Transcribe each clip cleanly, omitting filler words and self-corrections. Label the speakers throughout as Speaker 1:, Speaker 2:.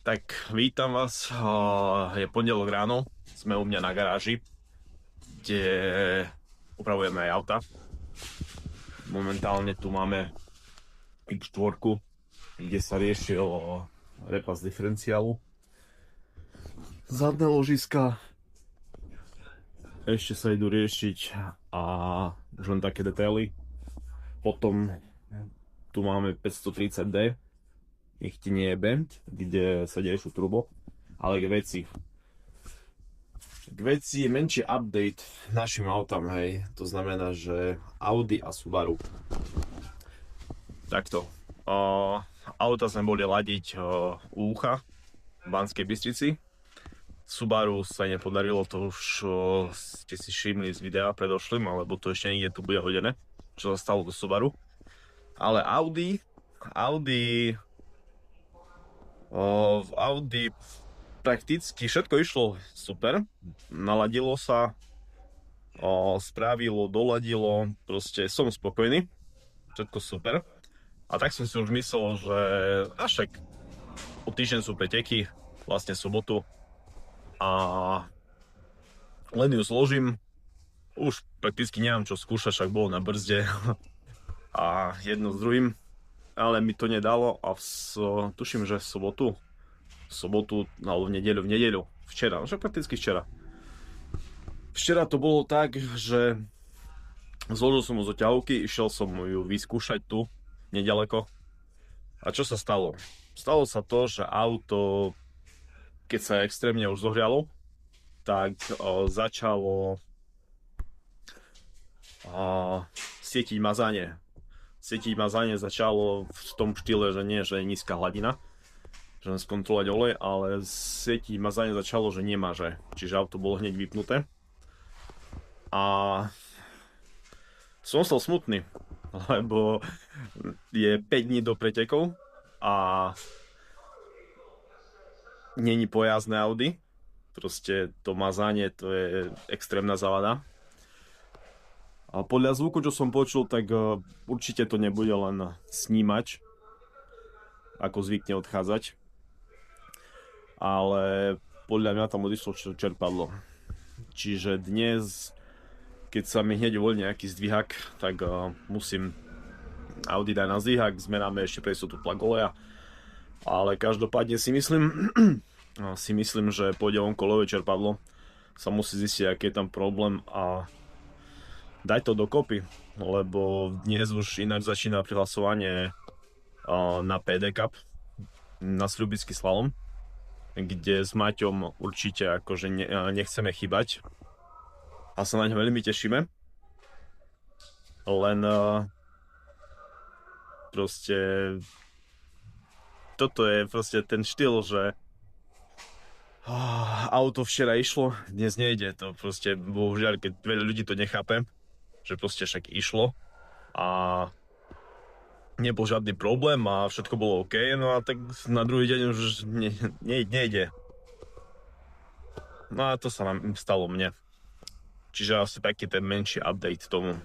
Speaker 1: Tak vítam vás, je pondelok ráno, sme u mňa na garáži, kde upravujeme aj auta. Momentálne tu máme X4, kde sa riešil repas diferenciálu. Zadné ložiska ešte sa idú riešiť a už len také detaily. Potom tu máme 530D, nech ti nie je band, kde sa riešu turbo, ale k veci je menší update našim autám, hej. To znamená, že Audi a Subaru. Takto. Auta sme boli ladiť u Ucha v Banskej Bystrici. Subaru sa nepodarilo, to už ste si všimli z videa predošlým, alebo to ešte niekde tu bude hodené, čo sa stalo do Subaru. Ale v Audi prakticky všetko išlo super, naladilo sa, spravilo, doladilo, proste som spokojný, všetko super. A tak som si už myslel, že však o týždeň sú preteky, vlastne sobotu, a len ju zložím, už prakticky nemám čo skúšať, však bolo na brzde a jedno s druhým. Ale mi to nedalo a tuším, že v sobotu alebo v nedeľu, včera, že prakticky včera. Včera to bolo tak, že zložil som ju zo ťahovky, išiel som ju vyskúšať tu, nedaleko. A čo sa stalo? Stalo sa to, že auto, keď sa extrémne už zohrialo, tak začalo svietiť mazanie. Svietiť mazanie začalo v tom štýle, že nie, že je nízka hladina, že len skontrolovať olej, ale svietiť mazanie začalo, že nemaže. Čiže auto bolo hneď vypnuté. A som stal smutný, lebo je 5 dní do pretekov a není pojazdné Audi. Proste to mazanie, to je extrémna závada. A podľa zvuku, čo som počul, tak určite to nebude len snímač, ako zvykne odchádzať. Ale podľa mňa tam odišlo čerpadlo. Čiže dnes, keď sa mi hneď uvoľní nejaký zdvihák, tak musím Audi dať na zdvihák, zmeráme ešte pre istotu tlak oleja. Ale každopádne si myslím, že pôjde kolové čerpadlo. Sa musí zistiť, aký je tam problém a daj to dokopy, lebo dnes už ináč začína prihlasovanie na PD Cup, na Sľubický slalom, kde s Maťom určite akože nechceme chýbať a sa na ňo veľmi tešíme. Len proste toto je proste ten štýl, že auto včera išlo, dnes nejde. To proste, bohužiaľ, keď veľa ľudí to nechápe, že proste však išlo a nebol žiadny problém a všetko bolo OK, no a tak na druhý deň už nejde. No a to sa nám stalo mne. Čiže asi taký ten menší update tomu.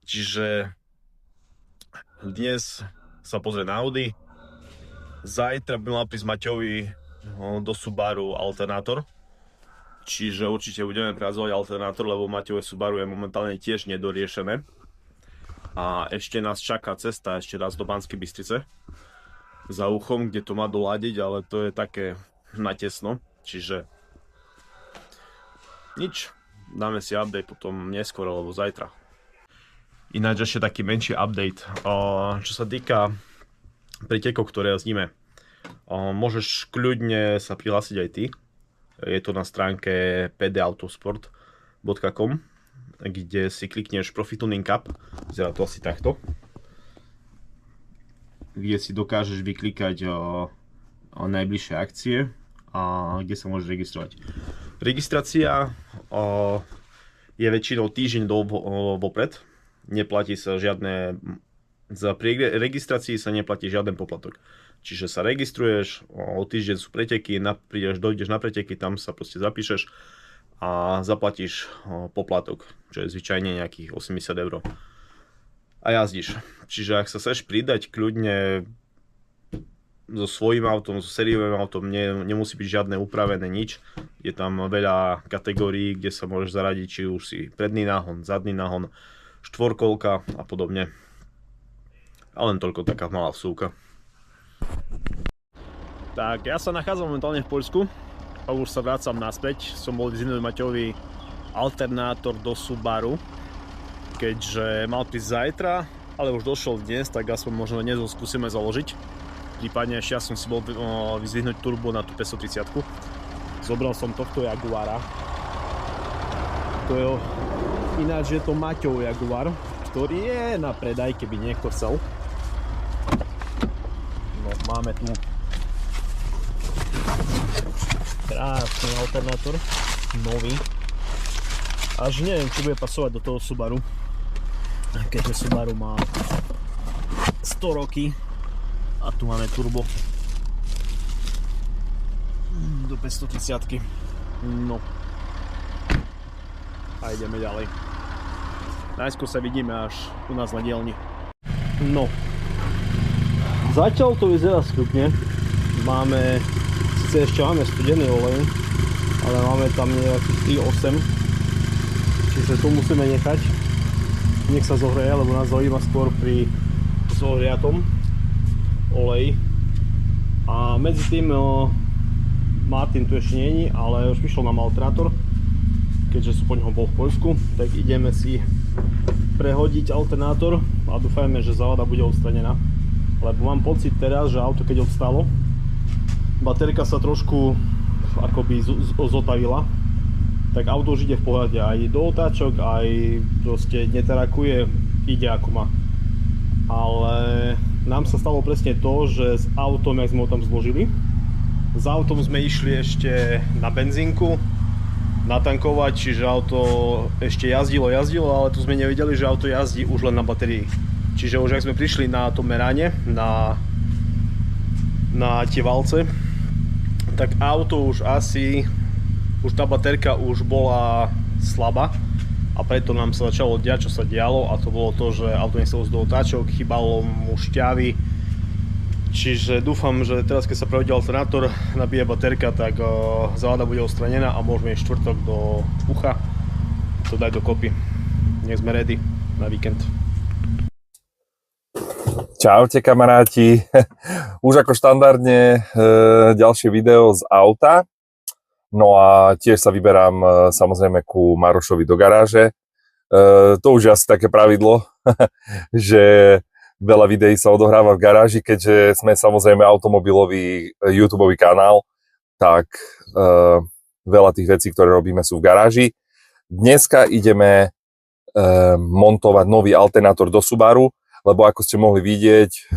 Speaker 1: Čiže dnes sa pozrie na Audi, zajtra by mal prísť Maťovi do Subaru alternátor. Čiže určite budeme prejazdovať alternátor, lebo Maťové Subaru je momentálne tiež nedoriešené. A ešte nás čaká cesta ešte raz do Banskej Bystrice za Uchom, kde to má doladiť, ale to je také natesno. Čiže nič, dáme si update potom neskôr alebo zajtra. Ináč ešte taký menší update. Čo sa týka pretekov, ktoré jazdíme, môžeš kľudne sa prihlásiť aj ty. Je to na stránke pdautosport.com, kde si klikneš Profi Tuning Cup, vyzerá to asi takto, kde si dokážeš vyklikať najbližšie akcie a kde sa môžeš registrovať. Registrácia je väčšinou týždeň vopred, neplatí sa žiadne, pri registrácii sa neplatí žiaden poplatok. Čiže sa registruješ, o týždeň sú preteky, dojdeš na preteky, tam sa proste zapíšeš a zaplatíš poplatok, čo je zvyčajne nejakých 80 €. a jazdíš. Čiže ak sa chceš pridať kľudne so svojím autom, so sériovým autom, nemusí byť žiadne upravené nič. Je tam veľa kategórií, kde sa môžeš zaradiť, či už si predný náhon, zadný náhon, štvorkolka a podobne. A len toľko taká malá vsúka. Tak, ja sa nachádzam momentálne v Poľsku a už sa vracam naspäť. Som bol vyzvihnúť Maťovi alternátor do Subaru, keďže mal prísť zajtra, ale už došiel dnes, tak aspoň možno dnes ho skúsime založiť. Prípadne ešte ja som si bol vyzvihnúť turbo na tú 530. Zobral som tohto Jaguara. To je ináč je to Maťov Jaguar, ktorý je na predaj, keby niekto chcel. No, máme tu krásny alternátor, nový. Až neviem, či bude pasovať do toho Subaru, keďže Subaru má 100 roky. A tu máme turbo do 530. No. A ideme ďalej. Najskôr sa vidíme až u nás na dielni. No. Zatiaľ to vyzerá skutne. Máme, síce ešte máme studený olej, ale máme tam nejakých 3,8. Čiže to musíme nechať. Nech sa zohreje, lebo nás zaujíma skôr pri zohriatom olej. A medzi tým Martin tu ešte není, ale už vyšiel nám alternátor, keďže som po ňoho bol v Poľsku, tak ideme si prehodiť alternátor a dúfajme, že závada bude odstranená, lebo mám pocit teraz, že auto keď odstalo, baterka sa trošku akoby zotavila, tak auto už ide v pohľade aj do otáčok, aj proste neterakuje, ide ako má. Ale nám sa stalo presne to, že s autom, jak sme ho tam zložili, s autom sme išli ešte na benzínku natankovať, čiže auto ešte jazdilo, ale tu sme nevideli, že auto jazdí už len na batérii. Čiže už ak sme prišli na to meranie, na tie valce, tak auto už tá baterka už bola slabá. A preto nám sa začalo diať, čo sa dialo, a to bolo to, že auto nechcelo do otáčok, chýbalo mu šťavy. Čiže dúfam, že teraz keď sa prehodí alternátor, nabije baterka, tak závada bude odstranená a môžeme ísť štvrtok do Pucha to dať dokopy. Nech sme ready na víkend.
Speaker 2: Čaute kamaráti, už ako štandardne ďalšie video z auta. No a tiež sa vyberám samozrejme ku Marošovi do garáže. To už je asi také pravidlo, že veľa videí sa odohráva v garáži, keďže sme samozrejme automobilový YouTubeový kanál, tak veľa tých vecí, ktoré robíme, sú v garáži. Dneska ideme montovať nový alternátor do Subaru, lebo ako ste mohli vidieť,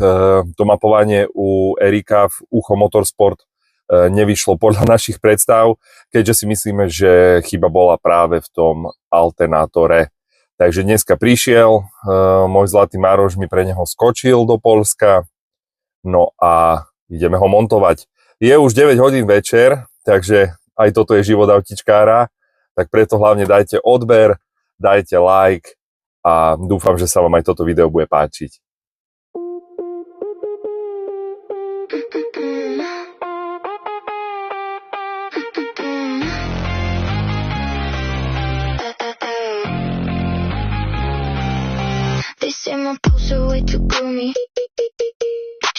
Speaker 2: to mapovanie u Erika v Ucho Motorsport nevyšlo podľa našich predstav, keďže si myslíme, že chyba bola práve v tom alternátore. Takže dneska prišiel, môj zlatý Maroš mi pre neho skočil do Poľska, no a ideme ho montovať. Je už 9 hodín večer, takže aj toto je život autičkára, tak preto hlavne dajte odber, dajte like a dúfam, že sa vám aj toto video bude páčiť.
Speaker 3: Say my pulse are way too gloomy.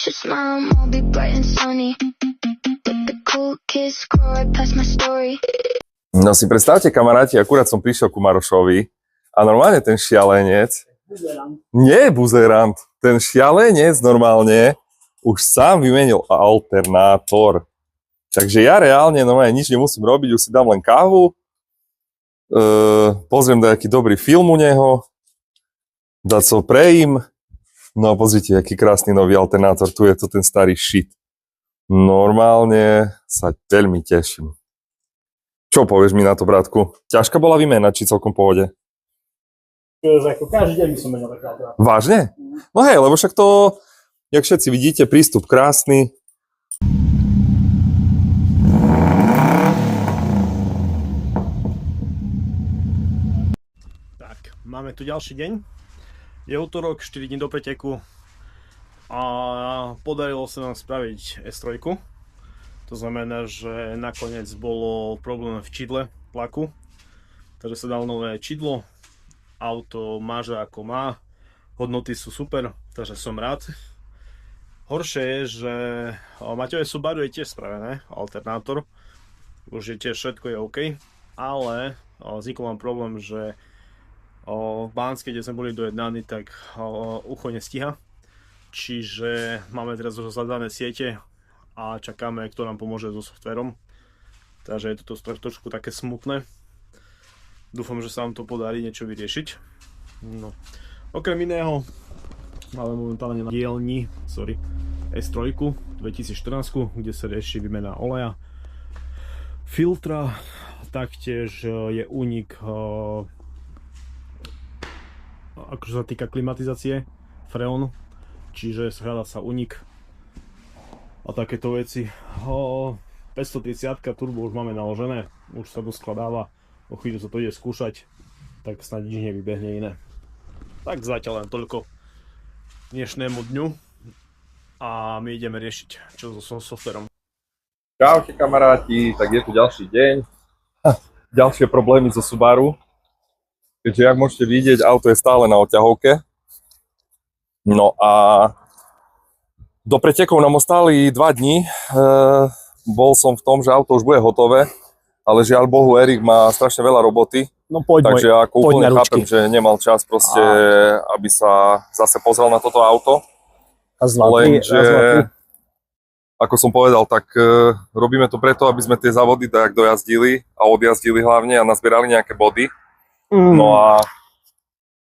Speaker 3: Should smile more, be bright and sunny. But the cool kids scroll right past my story.
Speaker 2: No si predstavte, kamaráti, akurát som prišiel ku Marošovi a normálne ten šialenec, nie buzerant, ten šialenec normálne už sám vymenil alternátor. Takže ja reálne normálne nič nemusím robiť, už si dám len kávu, pozriem nejaký dobrý film u neho, dať so prejím. No a pozrite, aký krásny nový alternátor. Tu je to ten starý shit. Normálne sa veľmi teším. Čo povieš mi na to, bratku? Ťažká bola výmena, či celkom pohode?
Speaker 4: Ako každý deň by som menil taký alternátor.
Speaker 2: Vážne? No hej, lebo však to, jak všetci vidíte, prístup krásny.
Speaker 1: Tak, máme tu ďalší deň. Je útorok, 4 dní do preteku a podarilo sa nám spraviť S3. To znamená, že nakoniec bolo problém v čidle tlaku, takže sa dalo nové čidlo, auto máže ako má, hodnoty sú super, takže som rád. Horšie je, že Maťové Subaru je tiež spravené, alternátor, už je tiež všetko je OK, ale vznikol vám problém, že v Banskej, kde sme boli dojednaní, tak ucho nestíha. Čiže máme teraz už zadané siete a čakáme, kto nám pomôže so softverom. Takže je to trošku také smutné. Dúfam, že sa nám to podarí niečo vyriešiť. No. Okrem iného máme momentálne na dielni S3 2014, kde sa rieši výmena oleja, filtra, taktiež je únik akože sa týka klimatizácie freonu, čiže hľadá sa únik a takéto veci. 530 turbo už máme naložené, už sa doskladáva, o chvíľu sa to ide skúšať, tak snad nič nevybehne iné. Tak zatiaľ len toľko dnešnému dňu a my ideme riešiť čo so softverom.
Speaker 2: Čaute kamaráti, tak je tu ďalší deň. Ďalšie problémy so Subaru. Keďže, jak môžete vidieť, auto je stále na odťahovke. No a do pretekov nám ostali 2 dni. Bol som v tom, že auto už bude hotové, ale žiaľ Bohu, Erik má strašne veľa roboty.
Speaker 4: No poď,
Speaker 2: takže ako úplne chápem, že nemal čas proste, aby sa zase pozrel na toto auto. Lenže, ako som povedal, tak robíme to preto, aby sme tie závody tak dojazdili a odjazdili hlavne a nazbierali nejaké body. No a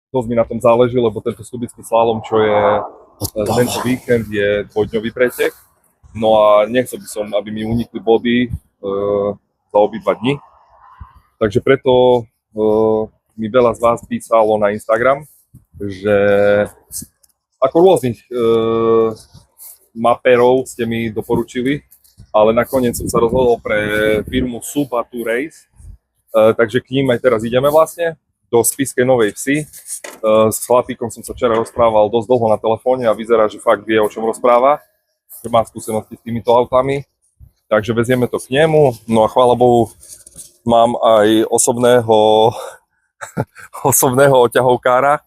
Speaker 2: dosť mi na tom záleží, lebo tento Stubický slalom, čo je tento víkend, je 2-dňový pretek. No a nechcel by som, aby mi unikli body za obidva dni. Takže preto mi veľa z vás písalo na Instagram, že ako rôznych maperov ste mi doporučili, ale nakoniec som sa rozhodol pre firmu Subaru Race. Takže k ním aj teraz ideme vlastne do Spišskej Novej Vsi. S chlapíkom som sa včera rozprával dosť dlho na telefóne a vyzerá, že fakt vie, o čom rozpráva, že má skúsenosti s týmito autami. Takže vezieme to k nemu. No a chvála Bohu, mám aj osobného oťahovkára.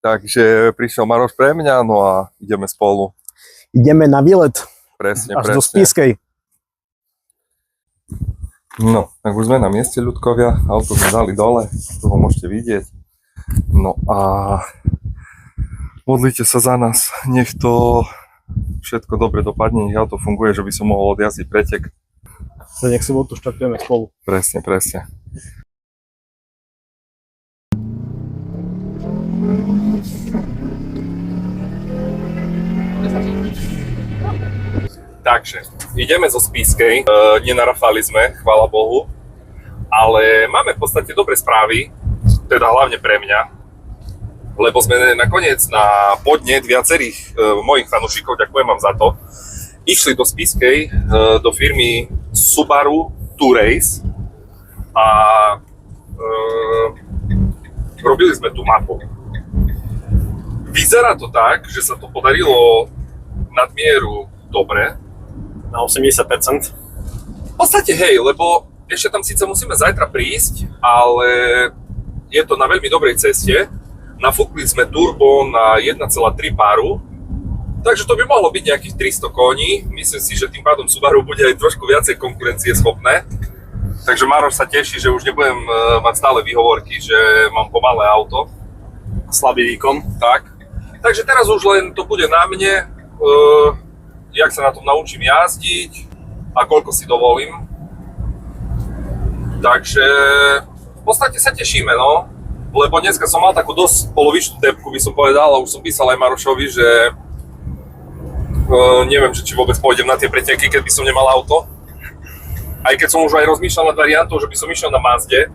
Speaker 2: Takže prišiel Maroš pre mňa, no a ideme spolu.
Speaker 4: Ideme na výlet.
Speaker 2: Presne,
Speaker 4: až do Spišskej.
Speaker 2: No, tak už sme na mieste, ľudkovia, auto sme dali dole, to ho môžete vidieť. No a modlite sa za nás, nech to všetko dobre dopadne, nech auto funguje, že by som mohol odjazdiť pretek.
Speaker 4: Nech sobotu štartujeme spolu.
Speaker 2: Presne, presne. Takže, ideme zo Spišskej, nenarafali sme, chvála Bohu, ale máme v podstate dobré správy, teda hlavne pre mňa, lebo sme nakoniec na podnet viacerých mojich fanúšikov, ďakujem vám za to, išli do Spišskej, do firmy Subaru Race a robili sme tú mapu. Vyzerá to tak, že sa to podarilo nadmieru dobre.
Speaker 1: Na 80%.
Speaker 2: V podstate hej, lebo ešte tam síce musíme zajtra prísť, ale je to na veľmi dobrej ceste. Nafúkli sme turbo na 1,3 baru, takže to by mohlo byť nejakých 300 koní. Myslím si, že tým pádom Subaru bude aj trošku viacej konkurencieschopné. Takže Maroš sa teší, že už nebudem mať stále výhovorky, že mám pomalé auto.
Speaker 1: Slabý výkon.
Speaker 2: Tak. Takže teraz už len to bude na mne, jak sa na tom naučím jazdiť a koľko si dovolím. Takže v podstate sa tešíme, no. Lebo dneska som mal takú dosť polovičnú depku, by som povedal, a už som písal aj Marošovi, že neviem, či vôbec pôjdem na tie preteky, keď by som nemal auto. Aj keď som už aj rozmýšľal nad variantou, že by som išiel na Mazde,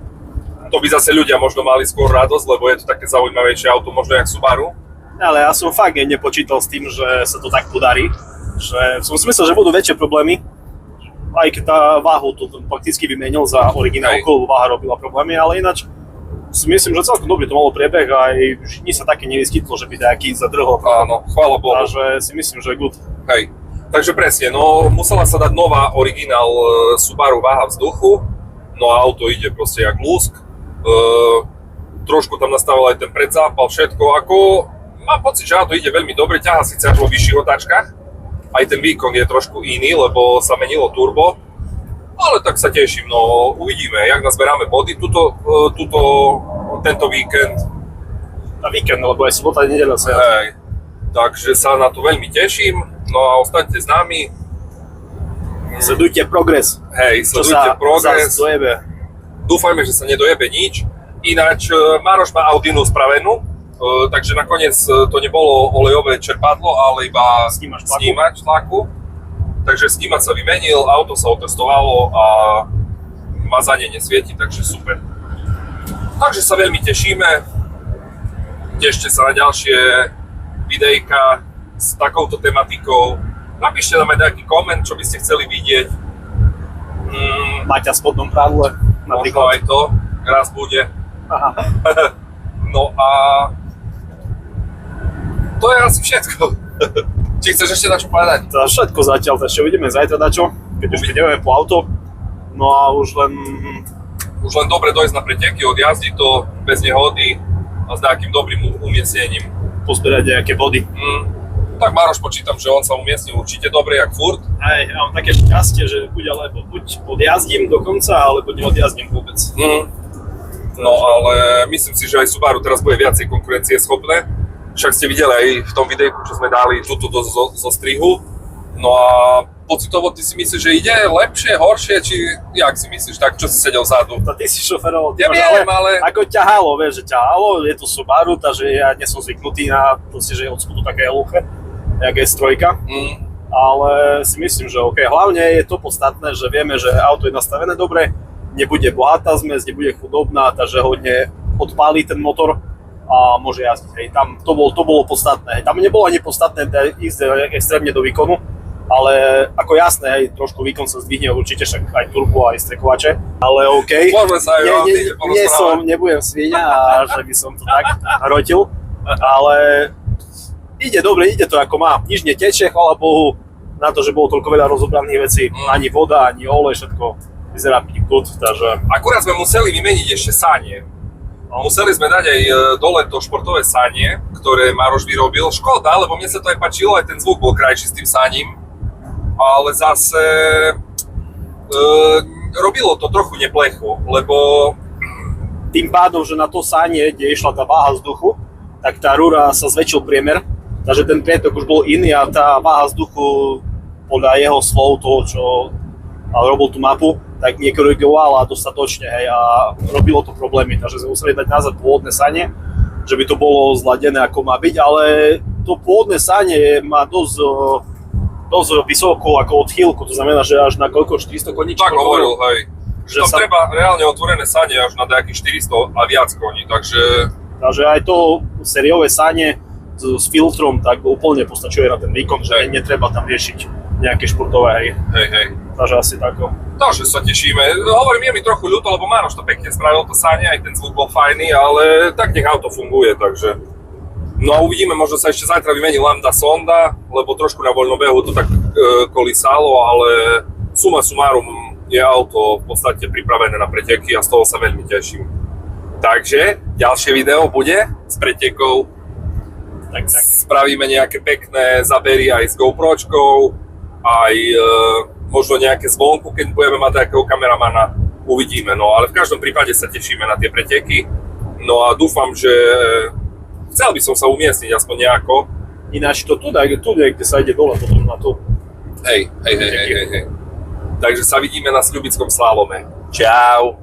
Speaker 2: to by zase ľudia možno mali skôr radosť, lebo je to také zaujímavejšie auto, možno jak Subaru.
Speaker 1: Ale ja som fakt nepočítal s tým, že sa to tak podarí. Že som si myslel, že budú väčšie problémy. Aj keď tá váhu to prakticky vymenil za originálku, lebo váha robila problémy, ale ináč
Speaker 4: si myslím, že celkom dobrý to malo priebeh a aj nič sa také nevyskytlo, že by nejaký zadrhol.
Speaker 2: Áno, chvála Bohu.
Speaker 4: Takže si myslím, že je good.
Speaker 2: Hej, takže presne, no musela sa dať nová originál Subaru váha vzduchu, no a auto ide proste jak lúsk. Trošku tam nastavil aj ten predzápal, všetko, ako mám pocit, že auto ide veľmi dobre, ťaha síce až vo vyšších otáčkach, aj ten výkon je trošku iný, lebo sa menilo turbo, ale tak sa teším, no uvidíme, jak nazberáme body tento víkend.
Speaker 4: Na víkend, lebo aj sobota a nedeľa sa
Speaker 2: Hej, takže sa na to veľmi teším, no a ostaňte s nami.
Speaker 4: Sledujte progres.
Speaker 2: Hej,
Speaker 4: Čo
Speaker 2: sledujte
Speaker 4: sa
Speaker 2: progres.
Speaker 4: zase dojebe.
Speaker 2: Dúfajme, že sa nedojebe nič. Ináč Maroš má Audinu spravenú, takže nakoniec to nebolo olejové čerpadlo, ale iba snímač tlaku. Takže snímač sa vymenil, auto sa otestovalo a mazanie nesvieti, takže super. Takže sa veľmi tešíme. Tešte sa na ďalšie videjka s takouto tematikou. Napíšte nám aj nejaký koment, čo by ste chceli vidieť.
Speaker 4: Maťa v spodnom pravle.
Speaker 2: Možno aj to raz bude.
Speaker 4: Aha.
Speaker 2: No a to je asi všetko. Či chceš ešte na čo povedať?
Speaker 4: To je všetko zatiaľ, to ešte uvidíme zajtra dačo, keď už ideme po auto. No a už len
Speaker 2: dobre dojsť na preteky, odjazdiť to bez nehody a s nejakým dobrým umiestnením.
Speaker 4: pozbierať nejaké body.
Speaker 2: Tak Maroš, počítam, že on sa umiestnil určite dobre, jak furt.
Speaker 4: Hej, ja mám také šťastie, že buď odjazdím dokonca, alebo neodjazdím vôbec.
Speaker 2: No ale myslím si, že aj Subaru teraz bude viacej konkurencieschopné. Však ste videli aj v tom videjku, čo sme dali túto zo strihu. No a pocitovo ty si myslíš, že ide lepšie, horšie, či jak si myslíš, tak čo si sedel vzadu?
Speaker 4: To ty si šoferoval,
Speaker 2: Ja viem, ale...
Speaker 4: Ako ťahalo, vieš, že ťahalo, je to Subaru, takže ja nie som zvyknutý na proste, že je od spodu také hluché, jak je strojka. Ale si myslím, že OK, hlavne je to podstatné, že vieme, že auto je nastavené dobre, nebude bohatá zmes, nebude chudobná, takže hodne odpálí ten motor a môže jazdiť. Hej, tam to bolo podstatné. Tam nebolo ani podstatné ísť extrémne do výkonu, ale ako jasné, hej, trošku výkon sa zdvihne určite, však aj turbo, aj strekovače, ale OK.
Speaker 2: Môžeme sa aj
Speaker 4: nebudem svíňa a že by som to tak rotil, ale ide dobre, ide to ako má. Nič netečie, chvála Bohu, na to, že bolo toľko veľa rozobraných vecí, ani voda, ani olej, všetko vyzerá byť good, takže...
Speaker 2: Akurát sme museli vymeniť ešte sanie. Museli sme dať aj dole to športové sanie, ktoré Maroš vyrobil. Škoda, lebo mne sa to aj páčilo, aj ten zvuk bol krajší s tým saním. Ale zase robilo to trochu neplecho, lebo...
Speaker 4: Tým pádom, že na to sanie, kde išla tá váha vzduchu, tak tá rúra sa zväčšil priemer, takže ten prietok už bol iný a tá váha vzduchu podľa jeho slov, toho, čo robil tú mapu, tak nekorigovala dostatočne, hej, a robilo to problémy, takže sme museli dať nazad pôvodné sanie, že by to bolo zladené ako má byť, ale to pôvodné sanie má dosť vysokú ako odchýlku, to znamená, že až na koľko, 400 koní?
Speaker 2: Tak hovoril, hej. Že tam
Speaker 4: sa...
Speaker 2: treba reálne otvorené sanie až na nejakých 400 a viac koní, takže...
Speaker 4: Takže aj to sériové sanie s filtrom tak úplne postačuje na ten výkon, že netreba tam riešiť nejaké športové, hej.
Speaker 2: Hej.
Speaker 4: Takže asi tako.
Speaker 2: Takže sa tešíme. Hovorím, je mi trochu ľúto, lebo Maroš to pekne spravil to sanie, aj ten zvuk bol fajný, ale tak nech auto funguje, takže... No a uvidíme, možno sa ešte zajtra vymení lambda sonda, lebo trošku na voľnom behu to tak kolísalo, ale suma sumárum je auto v podstate pripravené na preteky a z toho sa veľmi teším. Takže ďalšie video bude s pretekov. Tak. Spravíme nejaké pekné zabery aj s GoPročkou, aj možno nejaké zvonku, keď budeme mať nejakého kameramana, uvidíme. No ale v každom prípade sa tešíme na tie preteky. No a dúfam, že chcel by som sa umiestniť aspoň nejako.
Speaker 4: Ináč to tu, kde sa ide dole potom na to.
Speaker 2: Hej. Takže sa vidíme na Sľubickom slálome. Čau.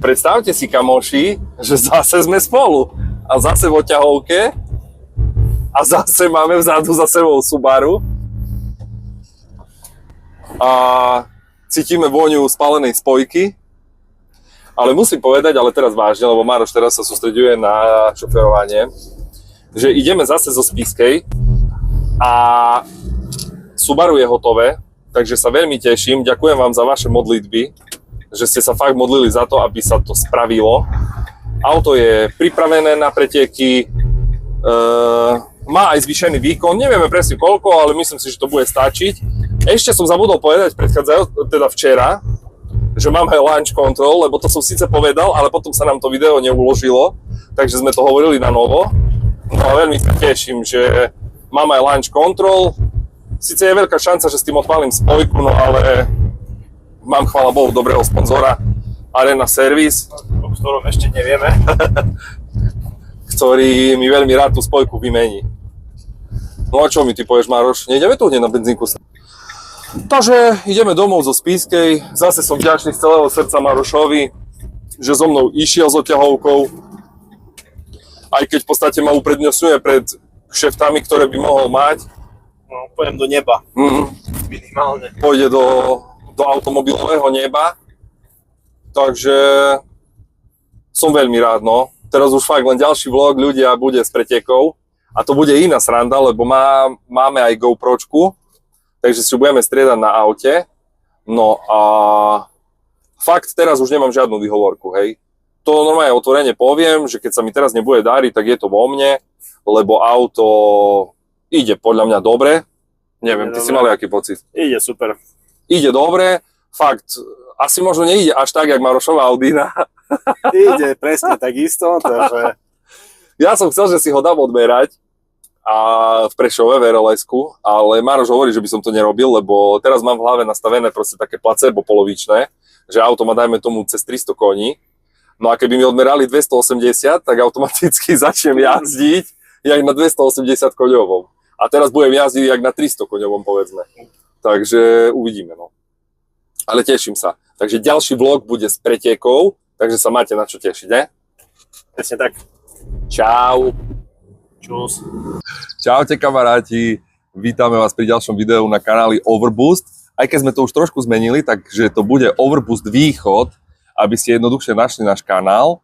Speaker 2: predstavte si, kamoši, že zase sme spolu. A zase v oťahovke. A zase máme vzadu za sebou Subaru. A cítime vôňu spálenej spojky. Ale musím povedať, ale teraz vážne, lebo Maroš teraz sa sústreďuje na šoferovanie, že ideme zase zo Spišskej a Subaru je hotové, takže sa veľmi teším. Ďakujem vám za vaše modlitby, že ste sa fakt modlili za to, aby sa to spravilo. Auto je pripravené na preteky, má aj zvýšený výkon, nevieme presne koľko, ale myslím si, že to bude stačiť. Ešte som zabudol povedať teda včera, že máme launch control, lebo to som síce povedal, ale potom sa nám to video neuložilo, takže sme to hovorili na novo. No a veľmi sa teším, že máme aj launch control. Sice je veľká šanca, že s tým odpálim spojku, no ale mám, chvála Bohu, dobrého sponzora Arena Service,
Speaker 4: O ktorom ešte nevieme.
Speaker 2: ktorý mi veľmi rád tú spojku vymení. No a čo mi ty povieš, Maroš? Nejdeme tu hneď na benzínku? Takže ideme domov zo Spišskej. Zase som vďačný z celého srdca Marošovi, že so mnou išiel s oťahovkou. Aj keď v podstate ma uprednostňuje pred kšeftami, ktoré by mohol mať.
Speaker 4: No, pôjdem do neba. Minimálne.
Speaker 2: Pôjde do automobilového neba. Takže som veľmi rád, no. Teraz už fakt len ďalší vlog ľudia bude s pretekov. A to bude iná sranda, lebo máme aj GoPročku. Takže si ju budeme striedať na aute. No a fakt teraz už nemám žiadnu výhovorku, hej. To normálne otvorene poviem, že keď sa mi teraz nebude dariť, tak je to vo mne, lebo auto ide podľa mňa dobre. Neviem, ty si mali aký pocit?
Speaker 4: Ide super.
Speaker 2: Ide dobre, fakt, asi možno neide až tak, jak Marošova Audina.
Speaker 4: Ide presne takisto, takže...
Speaker 2: Ja som chcel, že si ho dám odmerať a v Prešove, v RLS-ku, ale Maroš hovorí, že by som to nerobil, lebo teraz mám v hlave nastavené proste také placebo polovičné, že auto má, dajme tomu, cez 300 koní. No a keby mi odmerali 280, tak automaticky začnem jazdiť jak na 280 koňovom. A teraz budem jazdiť jak na 300 koňovom, povedzme. Takže uvidíme, no. Ale teším sa. Takže ďalší vlog bude s pretekov, takže sa máte na čo tešiť, ne?
Speaker 4: Presne tak.
Speaker 2: Čau.
Speaker 4: Čus.
Speaker 2: Čaute kamaráti, vítame vás pri ďalšom videu na kanáli Overboost. Aj keď sme to už trošku zmenili, takže to bude Overboost Východ, aby ste jednoduchšie našli náš kanál.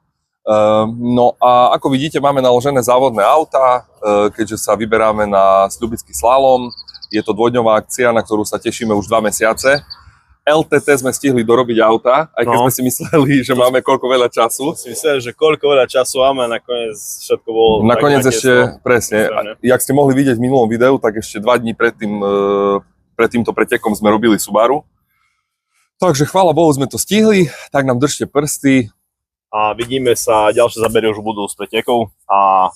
Speaker 2: No a ako vidíte, máme naložené závodné autá, keďže sa vyberáme na Sľubický slalom. Je to dvojdňová akcia, na ktorú sa tešíme už 2 mesiace. LTT sme stihli dorobiť auta, aj keď sme si mysleli, že máme koľko veľa času.
Speaker 4: Si myslel, že koľko veľa času máme a nakoniec všetko bolo...
Speaker 2: Nakoniec ešte, presne, jak ste mohli vidieť v minulom videu, tak ešte 2 dní pred týmto pretekom sme robili Subaru. Takže chvála Bohu, sme to stihli, tak nám držte prsty.
Speaker 4: A vidíme sa, ďalšie zábery už budú z pretekov a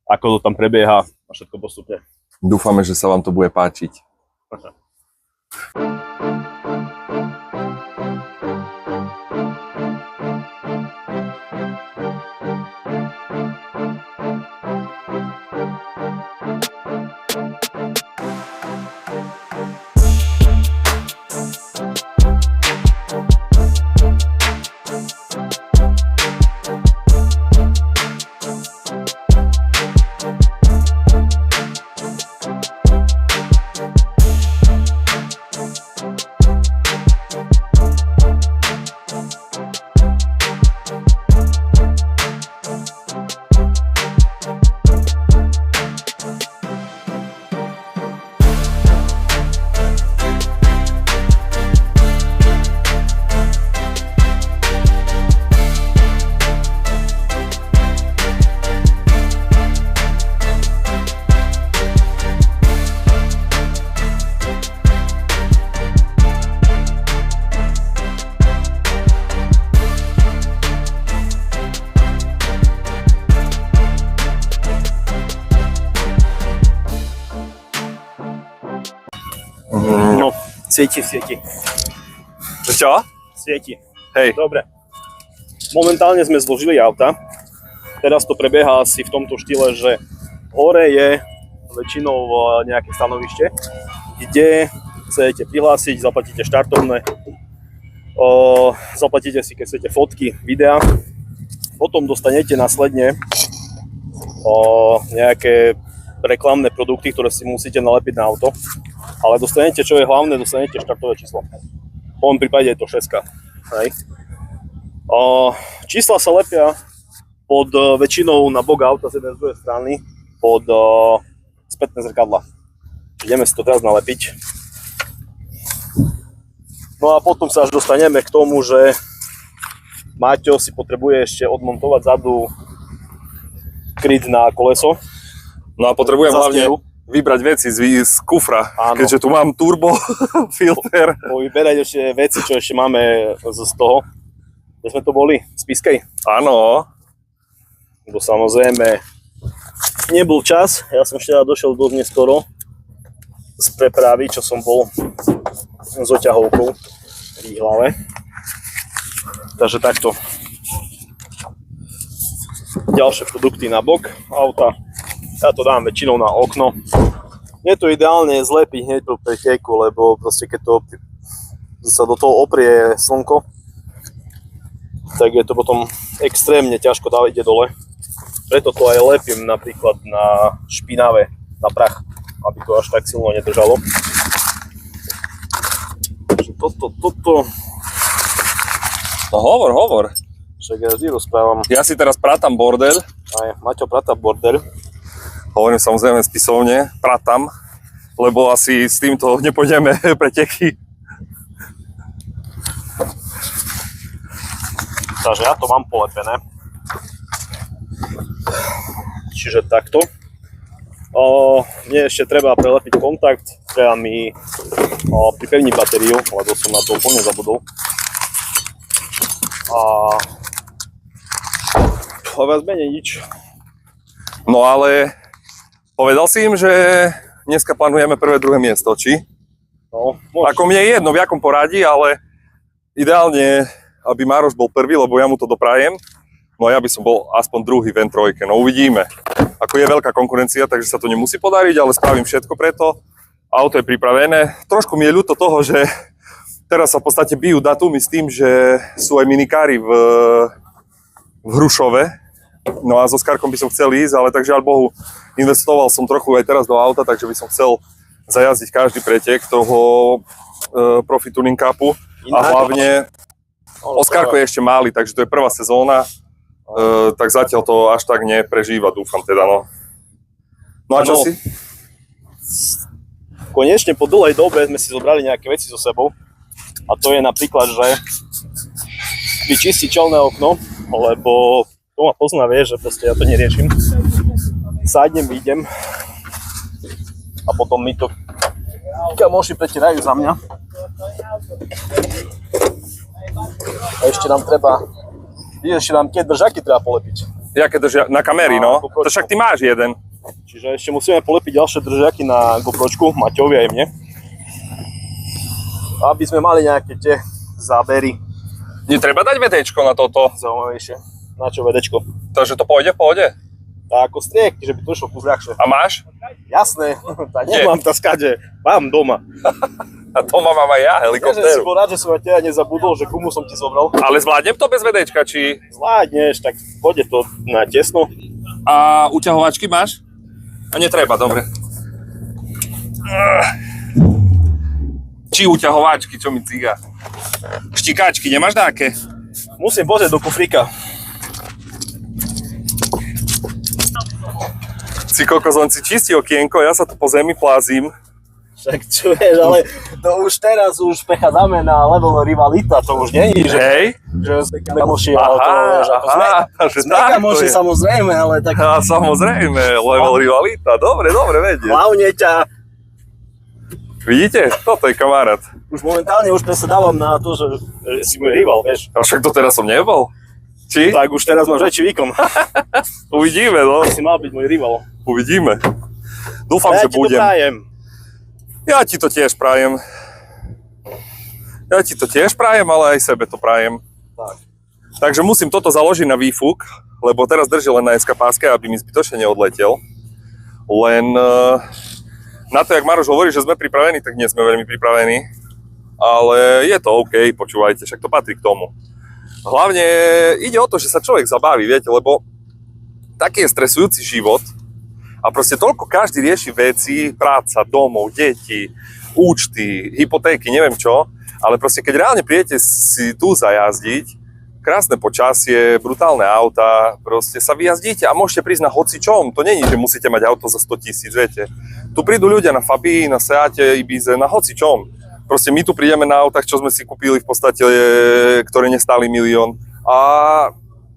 Speaker 4: ako to tam prebieha a všetko postupne.
Speaker 2: Dúfame, že sa vám to bude páčiť.
Speaker 4: No, svieti.
Speaker 2: Čo?
Speaker 4: Svieti.
Speaker 2: Hej.
Speaker 4: Dobre. Momentálne sme zložili auta. Teraz to prebieha asi v tomto štýle, že hore je väčšinou nejaké stanovište, kde chcete prihlásiť, zaplatíte štartovné. Zaplatíte si, keď chcete fotky, videá. Potom dostanete následne nejaké reklamné produkty, ktoré si musíte nalepiť na auto. Ale dostanete, čo je hlavné, dostanete štartové číslo. V tom prípade je to 6. Hej. Čísla sa lepia pod väčšinou na bok auta z jednej z druhej strany pod spätné zrkadla. Ideme si to teraz nalepiť. No a potom sa až dostaneme k tomu, že Maťo si potrebuje ešte odmontovať zadu kryt na koleso.
Speaker 2: No a potrebujem hlavne
Speaker 4: Zastieru.
Speaker 2: vybrať veci z kufra,
Speaker 4: Áno.
Speaker 2: keďže tu mám turbo filter.
Speaker 4: Vyberať ešte veci, čo ešte máme z toho. Kde sme to boli? Z Piskej?
Speaker 2: Áno.
Speaker 4: Lebo samozrejme nebol čas. Ja som ešte došiel dosť neskoro z prepravy, čo som bol s oťahovkou v Výhlave. Takže takto. Ďalšie produkty na bok auta. Ja to dám väčšinou na okno. Je to ideálne zlepiť hneď po preteku, lebo proste keď to sa do toho oprie slnko, tak je to potom extrémne ťažko dávať dole. Preto to aj lepím napríklad na špinavé, na prach, aby to až tak silno nedržalo. Takže toto.
Speaker 2: No hovor.
Speaker 4: Však ja vždy rozprávam.
Speaker 2: Ja si teraz pratam bordel.
Speaker 4: Aj Maťo prata bordel.
Speaker 2: Hovorím samozrejme spisovne, pratam, lebo asi s týmto nepôjdeme preteky.
Speaker 4: Takže ja to mám polepené. Čiže takto. Mne ešte treba prelepiť kontakt, treba mi pripevniť batériu, lebo som na to úplne zabudol. A viac menej nič.
Speaker 2: No ale povedal si im, že dneska plánujeme prvé, druhé miesto, či?
Speaker 4: No, môžeš.
Speaker 2: Ako mne je jedno, v jakom poradí, ale ideálne, aby Maroš bol prvý, lebo ja mu to doprajem. No a ja by som bol aspoň druhý v N3, no uvidíme. Ako je veľká konkurencia, takže sa to nemusí podariť, ale spravím všetko preto. Auto je pripravené. Trošku mi je ľúto toho, že teraz sa v podstate bijú datumy s tým, že sú aj minikári v Hrušove. No a so Skarkom by som chcel ísť, ale takže Bohu, investoval som trochu aj teraz do auta, takže by som chcel zajazdiť každý pretek toho Profi Tuning Cupu. A hlavne Oskarko je ešte malý, takže to je prvá sezóna, tak zatiaľ to až tak neprežíva, dúfam teda, no. No a čo si?
Speaker 4: Konečne po dlhej dobe sme si zobrali nejaké veci so sebou. A to je napríklad, že vyčistiť čelné okno, lebo to ma pozná, vie, že proste ja to neriešim. Sádnem, vyjdem a potom mi to kamoši pretirajú za mňa. A ešte nám tie držaky treba polepiť.
Speaker 2: Jaké držia? Na kamery, no.
Speaker 4: GoPročku.
Speaker 2: To však ty máš jeden.
Speaker 4: Čiže ešte musíme polepiť ďalšie držaky na GoPročku, Maťovi aj mne. Aby sme mali nejaké tie zábery
Speaker 2: Netreba dať VDčko na toto.
Speaker 4: zaujímavejšie. Na čo vedečko?
Speaker 2: Takže to pôjde v pohode.
Speaker 4: Tak ako striek, že by to išlo kus ľahšie.
Speaker 2: A máš?
Speaker 4: Jasné, tak nemám to skade, mám doma.
Speaker 2: A to mám aj ja,
Speaker 4: Ja, že si
Speaker 2: helikoptéru.
Speaker 4: bol rád, že som aj teda nezabudol, že komu som ti zobral.
Speaker 2: Ale zvládnem to bez VDčka, či...
Speaker 4: Zvládneš, tak pôjde to na tesno.
Speaker 2: A uťahovačky máš? A netreba, dobre. Či uťahovačky, čo mi ciga? Štikáčky, nemáš dáke?
Speaker 4: Musím pozrieť do kufríka.
Speaker 2: Si kokos, len si čistí okienko, ja sa tu po zemi plázim.
Speaker 4: Však čo vieš, ale to už teraz prechádzame na level rivalita, to už nie je, že
Speaker 2: Hej?
Speaker 4: sme kamoši, ale to vieš, ako sme
Speaker 2: takže
Speaker 4: sme
Speaker 2: tak
Speaker 4: kamoši
Speaker 2: to je.
Speaker 4: samozrejme, ale tak
Speaker 2: A samozrejme, level rivalita, dobre vedieť.
Speaker 4: hlavne ťa
Speaker 2: Vidíte? Toto je kamarát.
Speaker 4: už momentálne už presedávam na to, že si môj rival, vieš.
Speaker 2: A však to teraz som nebol. Či?
Speaker 4: Tak už teraz máš väčší výkon.
Speaker 2: Uvidíme, no.
Speaker 4: Si mal byť môj rival.
Speaker 2: Uvidíme. Dúfam,
Speaker 4: A ja
Speaker 2: že
Speaker 4: ti to
Speaker 2: budem.
Speaker 4: prajem.
Speaker 2: Ja ti to tiež prajem. Ja ti to tiež prajem, ale aj sebe to prajem.
Speaker 4: Tak.
Speaker 2: Takže musím toto založiť na výfuk, lebo teraz drží len na SK-páske, aby mi zbytočne neodletel. Len na to, jak Maroš hovorí, že sme pripravení, tak nie sme veľmi pripravení. ale je to OK, počúvajte, však to patrí k tomu. Hlavne ide o to, že sa človek zabaví, viete, lebo taký je stresujúci život a proste toľko každý rieši veci, práca, domov, deti, účty, hypotéky, neviem čo, ale proste keď reálne prídete si tu zajazdiť, krásne počasie, brutálne auta, proste sa vyjazdíte a môžete prísť na hocičom. To není, že musíte mať auto za 100 000, viete. Tu prídu ľudia na Fabii, na Seate, Ibize, na hocičom. Proste my tu prídeme na autách, čo sme si kúpili v podstate, ktoré nestáli 1 000 000 a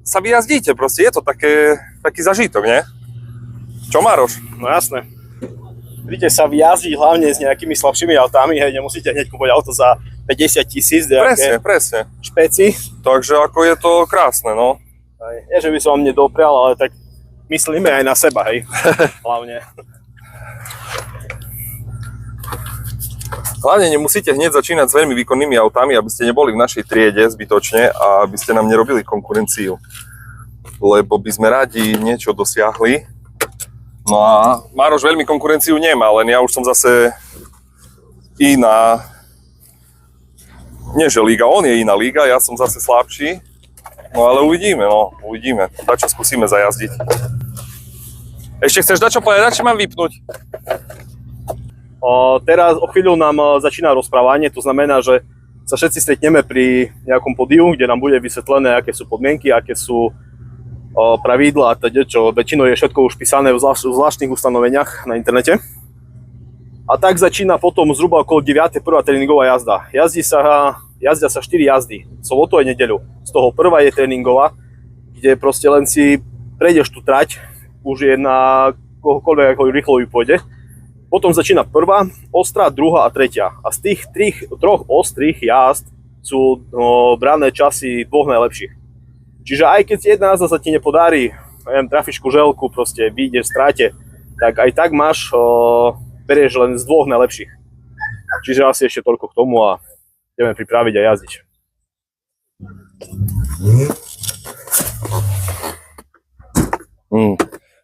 Speaker 2: sa vyjazdíte, proste je to taký zažitok, nie? Čo, Maroš?
Speaker 4: No jasné. Vidíte sa vyjazdiť hlavne s nejakými slabšími autami, hej, nemusíte hneď kúpať auto za 50 000,
Speaker 2: Presne.
Speaker 4: špeci.
Speaker 2: Takže ako je to krásne, no.
Speaker 4: Nie, že by som vám nedoprial, ale tak myslíme aj na seba, hej, hlavne.
Speaker 2: Hlavne nemusíte hneď začínať s veľmi výkonnými autami, aby ste neboli v našej triede zbytočne a aby ste nám nerobili konkurenciu. Lebo by sme radi niečo dosiahli. No a Mároš veľmi konkurenciu nemá, len ja už som zase iná. Nie, že liga, on je iná liga, ja som zase slabší. No ale uvidíme. Dačo skúsime zajazdiť. Ešte chceš dačo povedať, či mám vypnúť?
Speaker 4: Teraz o chvíľu nám začína rozprávanie, to znamená, že sa všetci stretneme pri nejakom pódiu, kde nám bude vysvetlené, aké sú podmienky, aké sú pravidlá a teda, čo väčšinou je všetko už písané v zvláštnych ustanoveniach na internete. A tak začína potom zhruba okolo 9. prvá tréningová jazda. Jazdia sa 4 jazdy, sobotu a nedeľu. Z toho prvá je tréningová, kde proste len si prejdeš tú trať, už je na kohokoľvek ako rýchlo pôjde. Potom začína prvá, ostrá, druhá a tretia. A z tých troch ostrých jazd sú brané časy dvoch najlepších. Čiže aj keď jedna jazda sa ti nepodarí, trafíš kuželku, proste vyjdeš v stráte, tak aj tak berieš len z dvoch najlepších. Čiže asi ešte toľko k tomu a ideme pripraviť a jazdiť.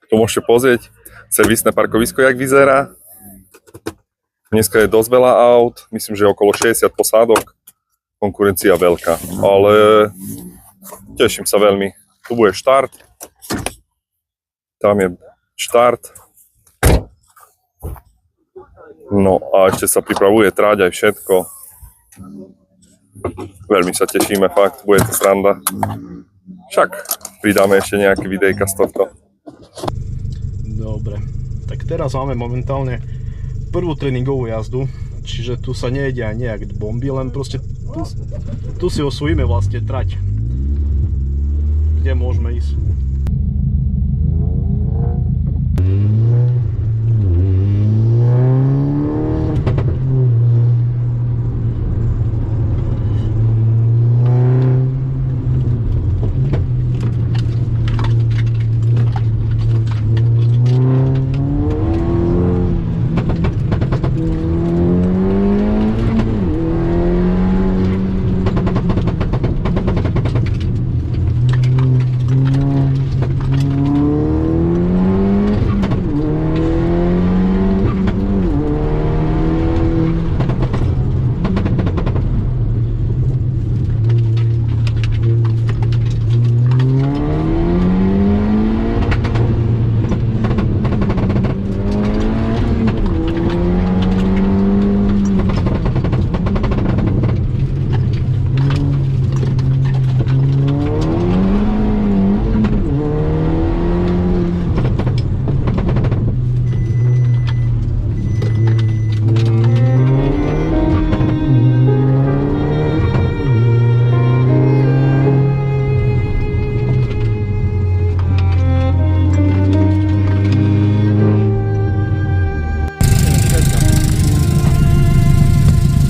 Speaker 2: Tu môžete pozrieť servisné parkovisko, jak vyzerá. Dneska je dosť veľa aut, myslím, že okolo 60 posádok. Konkurencia veľká, ale teším sa veľmi. Tu bude štart. Tam je štart. No a ešte sa pripravuje tráť aj všetko. Veľmi sa tešíme, fakt, bude to sranda. Však pridáme ešte nejaké videjka z tohto.
Speaker 4: Dobre, tak teraz máme momentálne prvú tréningovú jazdu, čiže tu sa nejde aj nejak bomby, len proste tu si osvojíme vlastne trať, kde môžeme ísť.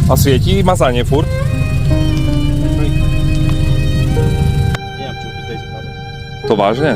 Speaker 2: A svietí mazanie furt?
Speaker 4: Neviem, čo by tej zprave.
Speaker 2: To vážne?